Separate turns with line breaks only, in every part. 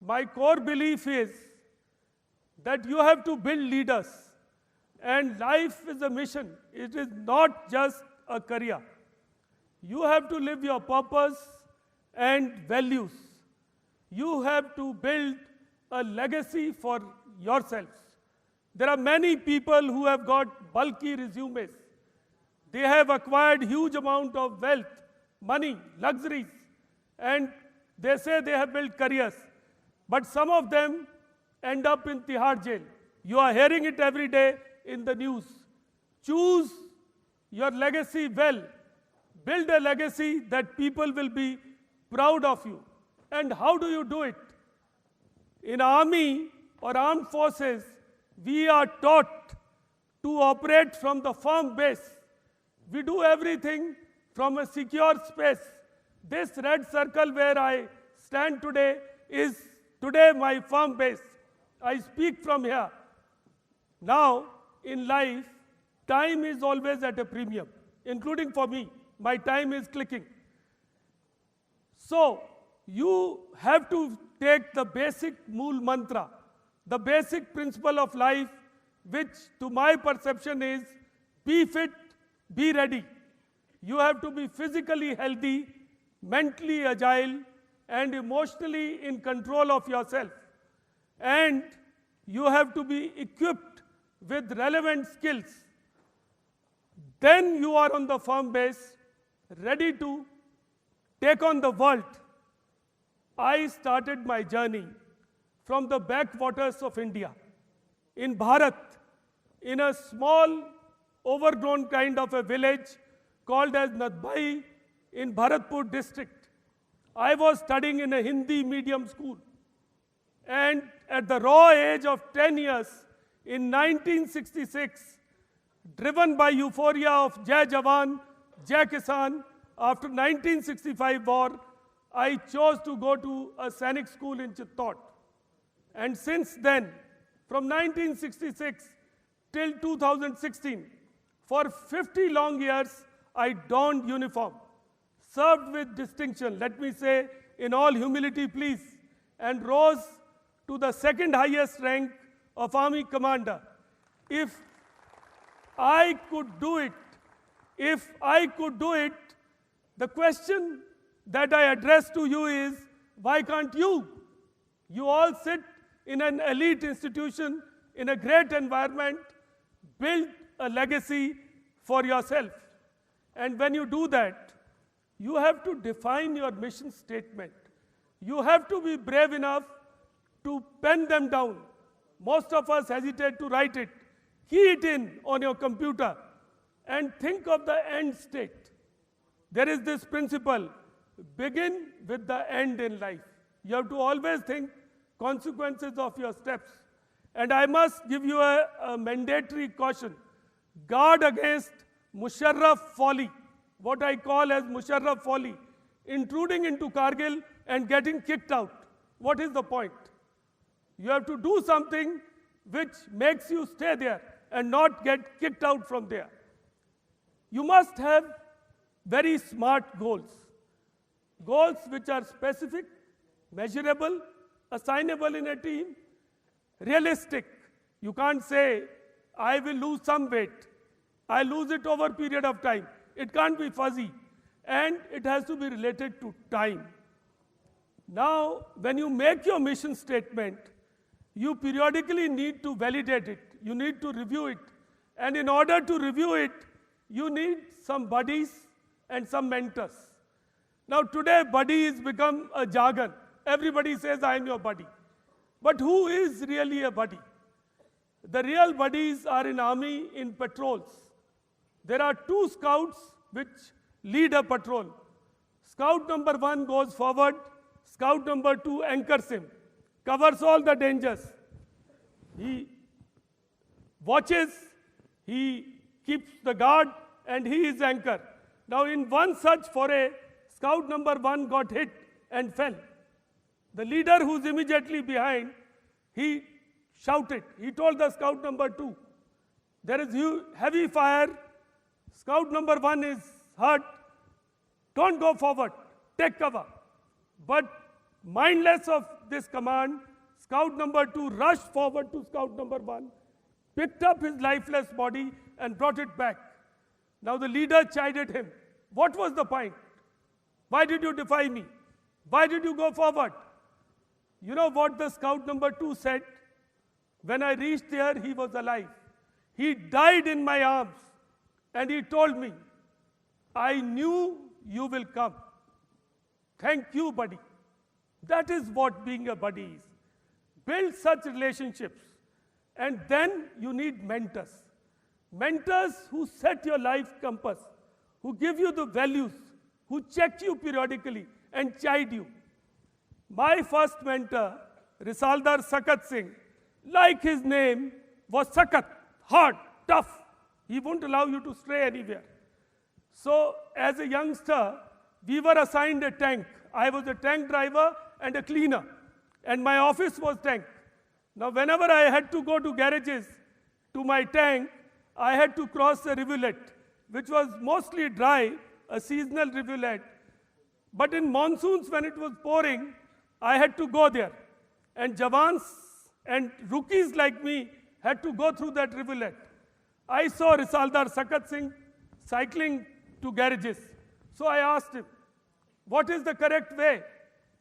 my core belief is that you have to build leaders. And life is a mission. It is not just a career. You have to live your purpose and values. You have to build a legacy for yourselves. There are many people who have got bulky resumes. They have acquired huge amount of wealth, money, luxuries, and they say they have built careers. But some of them end up in Tihar jail. You are hearing it every day in the news. Choose your legacy well. Build a legacy that people will be proud of you. And how do you do it? In army or armed forces, we are taught to operate from the firm base. We do everything from a secure space. This red circle where I stand today is today my firm base. I speak from here. Now, in life, time is always at a premium, including for me. My time is clicking. So, you have to take the basic mool mantra, the basic principle of life, which to my perception is be fit, be ready. You have to be physically healthy, mentally agile, and emotionally in control of yourself. And you have to be equipped with relevant skills. Then you are on the firm base, ready to take on the world. I started my journey from the backwaters of India, in Bharat, in a small, overgrown kind of a village called as Nadbai in Bharatpur district. I was studying in a Hindi medium school. And at the raw age of 10 years, in 1966, driven by euphoria of Jai Jawan, Jai Kisan, after 1965 war, I chose to go to a Sainik school in Chittor. And since then, from 1966 till 2016, for 50 long years, I donned uniform, served with distinction, let me say in all humility please, and rose to the second highest rank of Army Commander. If I could do it, the question that I address to you is, why can't you? You all sit in an elite institution, in a great environment, build a legacy for yourself. And when you do that, you have to define your mission statement. You have to be brave enough to pen them down. Most of us hesitate to write it. Key it in on your computer and think of the end state. There is this principle, begin with the end in life. You have to always think consequences of your steps. And I must give you a mandatory caution. Guard against Musharraf folly, what I call as Musharraf folly, intruding into Kargil and getting kicked out. What is the point? You have to do something which makes you stay there and not get kicked out from there. You must have very smart goals. Goals which are specific, measurable, assignable in a team, realistic. You can't say, I will lose some weight. I lose it over a period of time. It can't be fuzzy. And it has to be related to time. Now, when you make your mission statement, you periodically need to validate it. You need to review it. And in order to review it, you need some buddies and some mentors. Now today, buddy has become a jargon. Everybody says, I am your buddy. But who is really a buddy? The real buddies are in army, in patrols. There are 2 scouts which lead a patrol. Scout number 1 goes forward. Scout number 2 anchors him, covers all the dangers. He watches, he keeps the guard, and he is anchor. Now in one such foray, scout number 1 got hit and fell. The leader who's immediately behind, he shouted. He told the scout number 2, there is heavy fire, scout number 1 is hurt, don't go forward, take cover. But mindless of this command, scout number 2 rushed forward to scout number 1, picked up his lifeless body and brought it back. Now the leader chided him. What was the point? Why did you defy me? Why did you go forward? You know what the scout number 2 said? When I reached there, he was alive. He died in my arms. And he told me, I knew you will come. Thank you, buddy. That is what being a buddy is. Build such relationships. And then you need mentors. Mentors who set your life compass, who give you the values, who check you periodically and chide you. My first mentor, Risaldar Sakat Singh, like his name, was Sakat, hard, tough. He won't allow you to stray anywhere. So, as a youngster, we were assigned a tank. I was a tank driver and a cleaner, and my office was tank. Now, whenever I had to go to garages to my tank, I had to cross a rivulet, which was mostly dry, a seasonal rivulet. But in monsoons, when it was pouring, I had to go there. And Jawans and rookies like me had to go through that rivulet. I saw Risaldar Sakat Singh cycling to garages. So I asked him, what is the correct way?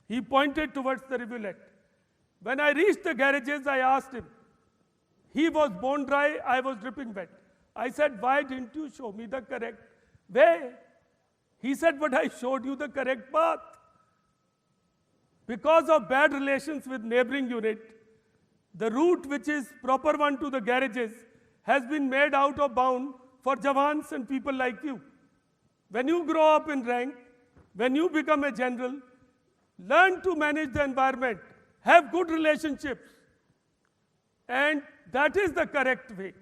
He pointed towards the rivulet. When I reached the garages, I asked him. He was bone dry, I was dripping wet. I said, why didn't you show me the correct way? He said, but I showed you the correct path. Because of bad relations with neighboring unit, the route which is proper one to the garages has been made out of bound for Jawans and people like you. When you grow up in rank, when you become a general, learn to manage the environment, have good relationships, and that is the correct way.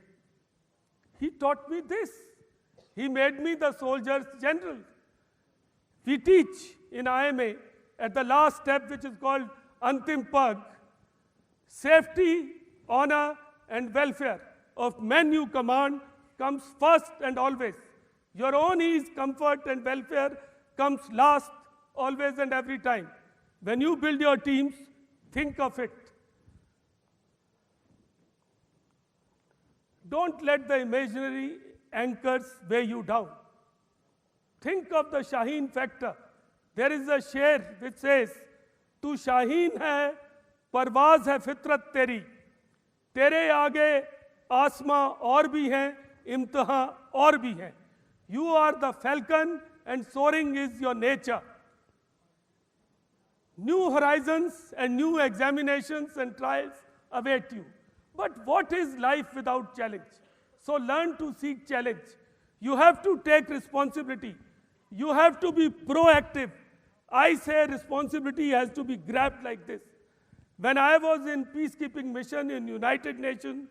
He taught me this. He made me the soldier's general. We teach in IMA at the last step, which is called Antim Pag, safety, honor, and welfare of men you command comes first and always. Your own ease, comfort, and welfare comes last, always and every time. When you build your teams, think of it. Don't let the imaginary anchors weigh you down. Think of the Shaheen factor. There is a sher which says, Tu Shaheen hai, parwaaz hai fitrat teri. Tere aage आसमां और भी हैं, इम्तिहान और भी हैं. You are the falcon and soaring is your nature. New horizons and new examinations and trials await you. But what is life without challenge? So learn to seek challenge. You have to take responsibility. You have to be proactive. I say responsibility has to be grabbed like this. When I was in peacekeeping mission in United Nations,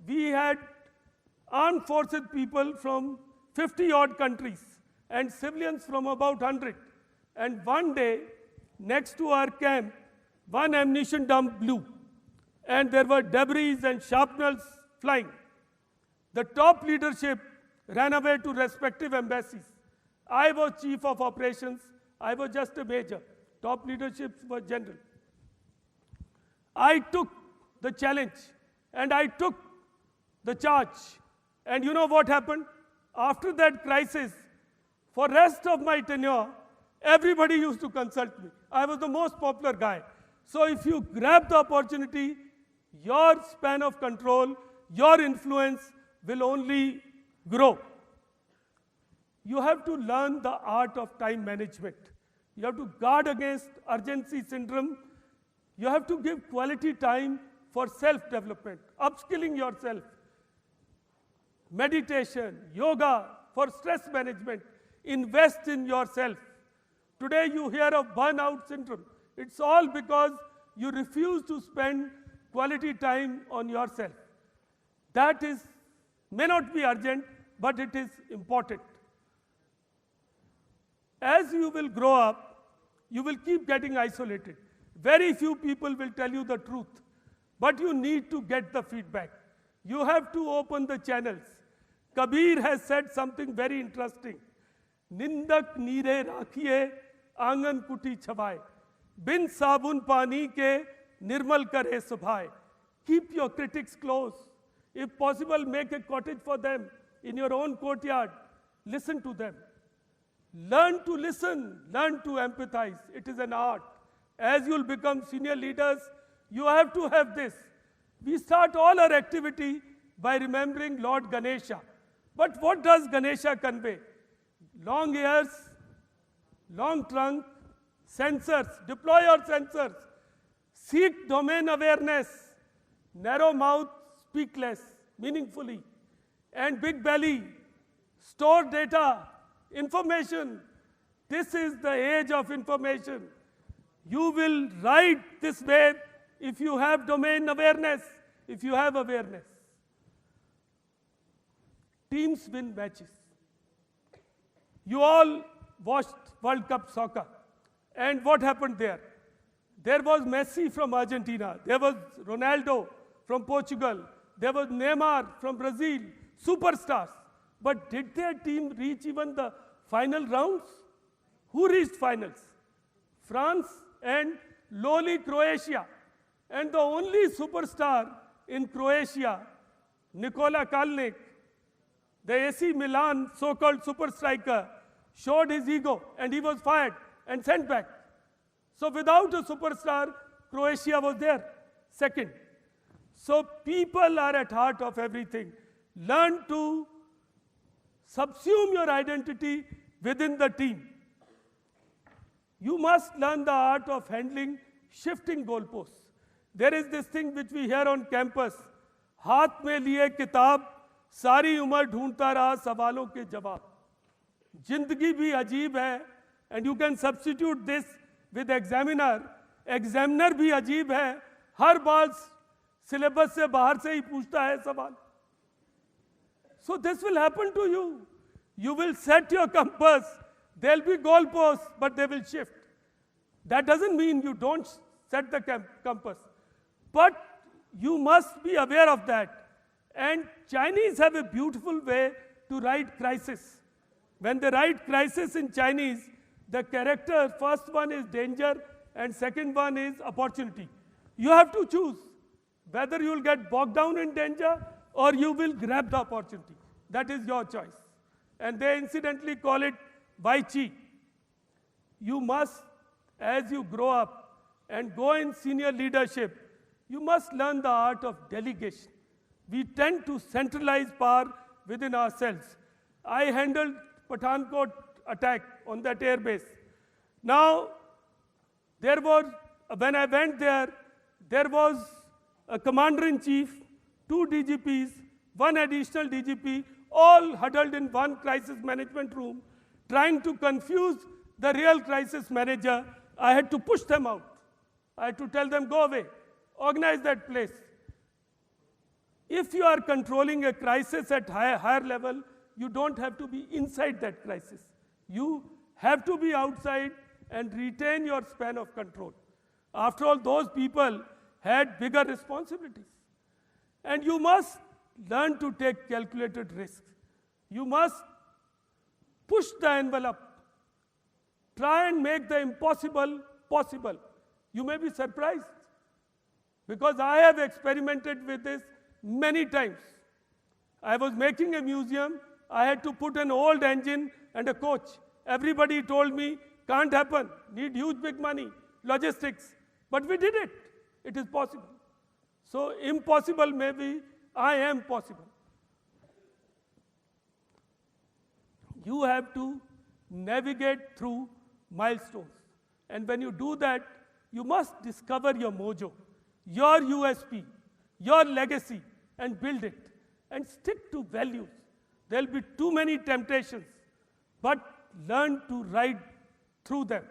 we had armed forces people from 50-odd countries and civilians from about 100. And one day, next to our camp, one ammunition dump blew. And there were debris and shrapnels flying. The top leadership ran away to respective embassies. I was chief of operations. I was just a major. Top leadership was general. I took the challenge and I took the charge. And you know what happened? After that crisis, for rest of my tenure, everybody used to consult me. I was the most popular guy. So if you grab the opportunity, your span of control, your influence will only grow. You have to learn the art of time management. You have to guard against urgency syndrome. You have to give quality time for self-development, upskilling yourself. Meditation, yoga, for stress management. Invest in yourself. Today you hear of burnout syndrome. It's all because you refuse to spend quality time on yourself. That may not be urgent, but it is important. As you will grow up, you will keep getting isolated. Very few people will tell you the truth, but you need to get the feedback. You have to open the channels. Kabir has said something very interesting. Nindak neere rakhiye, angan kuti chhawaye. बिन साबुन पानी के निर्मल करे सुभाए. Keep your critics close. If possible, make a cottage for them in your own courtyard. Listen to them. Learn to listen, learn to empathize. It is an art. As you'll become senior leaders, you have to have this. We start all our activity by remembering Lord Ganesha. But what does Ganesha convey? Long ears, long trunk, sensors. Deploy your sensors. Seek domain awareness. Narrow mouth, speak less, meaningfully. And big belly, store data, information. This is the age of information. You will ride this wave if you have domain awareness, if you have awareness. Teams win matches. You all watched World Cup soccer. And what happened there? There was Messi from Argentina. There was Ronaldo from Portugal. There was Neymar from Brazil. Superstars. But did their team reach even the final rounds? Who reached finals? France and lowly Croatia. And the only superstar in Croatia, Nikola Kalinic, the AC Milan so-called super striker, showed his ego and he was fired and sent back. So without a superstar, Croatia was there, second. So people are at heart of everything. Learn to subsume your identity within the team. You must learn the art of handling shifting goalposts. There is this thing which we hear on campus. हाथ में लिए किताब, सारी उम्र ढूंढता रहा सवालों के जवाब. जिंदगी भी अजीब है, and you can substitute this with examiner. Examiner भी अजीब है, हर बार syllabus से बाहर से ही पूछता है सवाल. So this will happen to you. You will set your compass. There will be goalposts, but they will shift. That doesn't mean you don't set the compass. But you must be aware of that. And Chinese have a beautiful way to write crisis. When they write crisis in Chinese, the character, first one is danger and second one is opportunity. You have to choose whether you will get bogged down in danger or you will grab the opportunity. That is your choice. And they incidentally call it Bai Chi. You must, as you grow up and go in senior leadership, you must learn the art of delegation. We tend to centralize power within ourselves. I handled Pathankot attack on that airbase. Now, when I went there, there was a commander-in-chief, 2 DGPs, 1 additional DGP, all huddled in one crisis management room, trying to confuse the real crisis manager. I had to push them out. I had to tell them, go away, organize that place. If you are controlling a crisis at higher level, you don't have to be inside that crisis. You have to be outside and retain your span of control. After all, those people had bigger responsibilities. And you must learn to take calculated risks. You must push the envelope. Try and make the impossible possible. You may be surprised, because I have experimented with this many times. I was making a museum. I had to put an old engine and a coach. Everybody told me, can't happen, need huge big money, logistics. But we did it. It is possible. So impossible maybe, I am possible. You have to navigate through milestones. And when you do that, you must discover your mojo, your USP, your legacy, and build it. And stick to values. There will be too many temptations, but learn to ride through them.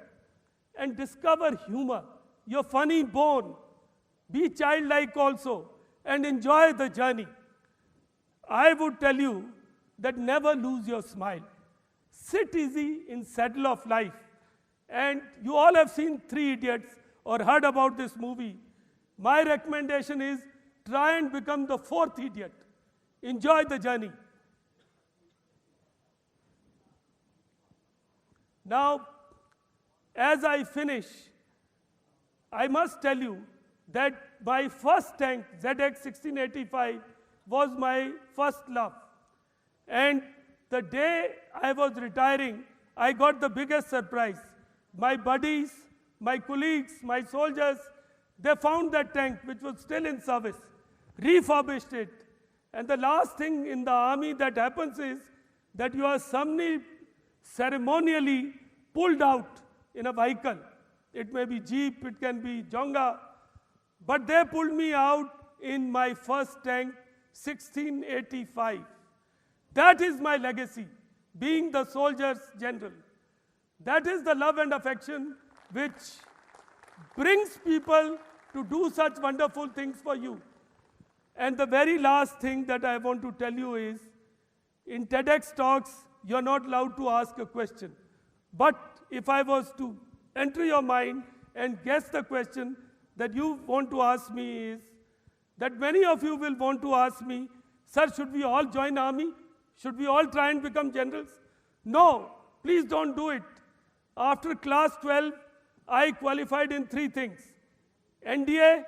And discover humor, your funny bone. Be childlike also, and enjoy the journey. I would tell you that never lose your smile. Sit easy in saddle of life. And you all have seen 3 Idiots or heard about this movie. My recommendation is try and become the 4th idiot. Enjoy the journey. Now, as I finish, I must tell you that my first tank, ZX 1685, was my first love. And the day I was retiring, I got the biggest surprise. My buddies, my colleagues, my soldiers, they found that tank which was still in service, refurbished it. And the last thing in the army that happens is that you are ceremonially pulled out in a vehicle. It may be Jeep, it can be Jonga, but they pulled me out in my first tank, 1685. That is my legacy, being the soldier's general. That is the love and affection which brings people to do such wonderful things for you. And the very last thing that I want to tell you is, in TEDx talks, you're not allowed to ask a question. But if I was to enter your mind and guess the question that you want to ask me is, that many of you will want to ask me, sir, should we all join army? Should we all try and become generals? No, please don't do it. After class 12, I qualified in 3 things. NDA,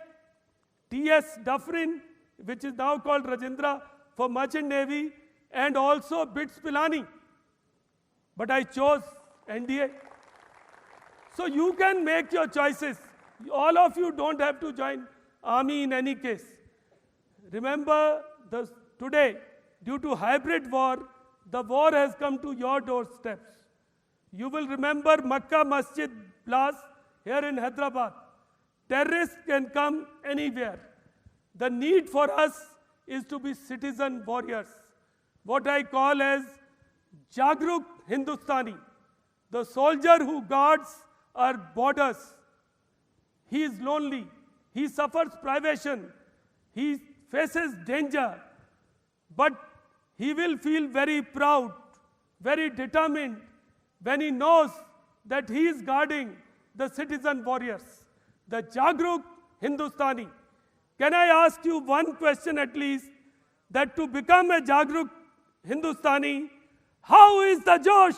TS Dufferin, which is now called Rajendra for Merchant Navy, and also BITS Pilani. But I chose NDA. So you can make your choices. All of you don't have to join army in any case. Remember, today, due to hybrid war, the war has come to your doorsteps. You will remember Makkah Masjid blast here in Hyderabad. Terrorists can come anywhere. The need for us is to be citizen warriors, what I call as Jagruk Hindustani, the soldier who guards our borders. He is lonely, he suffers privation, he faces danger, but he will feel very proud, very determined when he knows that he is guarding the citizen warriors, the Jagruk Hindustani. Can I ask you one question at least, that to become a Jagruk Hindustani, how is the Josh?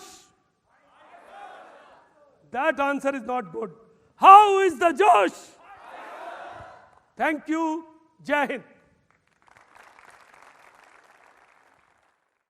That answer is not good. How is the Josh? Thank you. Jai Hind.